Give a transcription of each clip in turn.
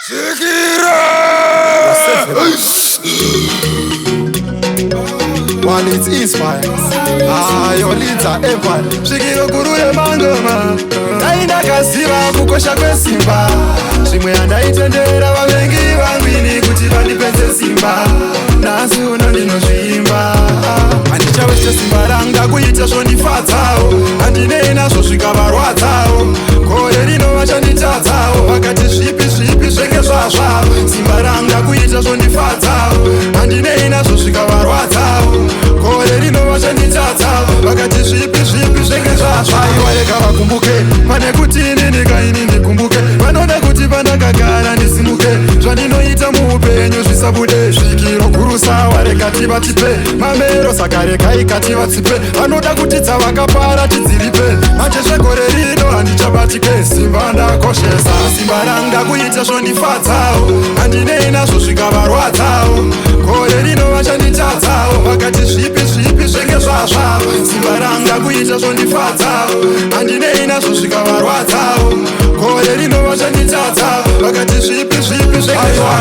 One it inspire. Your leads are empire. Shikiro kurure mangoma. Taina kasiva kukosha kwe simba. Shimwe andaitendera wavengi wangwini kuti vandipenze simba. Nasu unondino zvimba. Andichaweste simba ranga kuita zvondifadzao. Andine nazvo zvikavaradzawo. Kore rino vachanditadzao. Vakati zvipi zvenge zvazvavo. Simba ranga kuita zvondifadzao. Andine nazvo zvikavaradzawo. Kore rino vachanditadzao. Vakati zvipi zvenge zvazvavo. Vareka vakumbuke pane kuti inini kaini ndikumbuke. Vanoda kuti pandakagara ndisimuke. Zvandinoita muupenyu zvisabude. Svikiro gurusa vareka tivatipe. Mamero saka reka ikati vatsipe. Vanoda kuti dzavakapara tidziripe. Manje zvegore rino handichabatike. Simba ndakoshesa. Simba ranga kuita zvondifadzao. Handine nazvo zvikavaradzawo. Kore rino vachanditadzao. Vakati zvipi zvenge zvazvavo. Simba ranga kuita zvondifadzao. Handine nazvo zvikavaradzawo. Kore rino vachanditadzao. Vakati zvipi zvenge zvazvavo.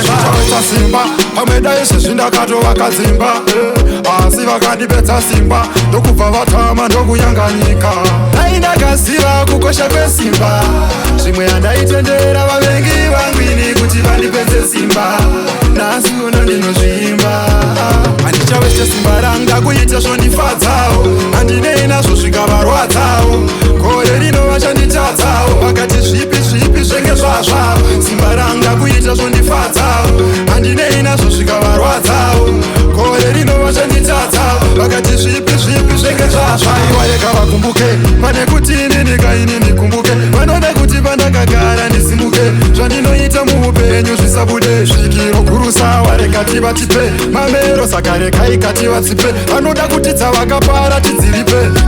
Simba pamwe ise zvindakatovakadzimba. Asi vakandipedza simba. Ndokubva vatama ndokuyanganyika. Aindakaziva kukosha kwesimba. Zvimwe andaitendera vavengi vangwini kuti vandipenze simba. Nasi uno ndinozvimba. Handichaveste simba ranga kuita zvondifadzao. Handine nazvo zvikavaradzawo. Kore rino vachanditadzao. Vakati zvipi zvenge zvazvavo. Simba ranga kuita zvondifadzao. Handine nazvo zvikavaradzawo. Kore rino vachanditadzao. Vakati zvipi zvenge zvazvavo. Vareka vakumbuke pane kuti inini kaini ndikumbuke. Vanoda kuti pandakagara ndisimuke. Zvandinoita muupenyu zvisabude. Svikiro gurusa vareka tivatipe. Mamero saka reka ikati vatsipe. Vanoda kuti dzavakapara tidziripe.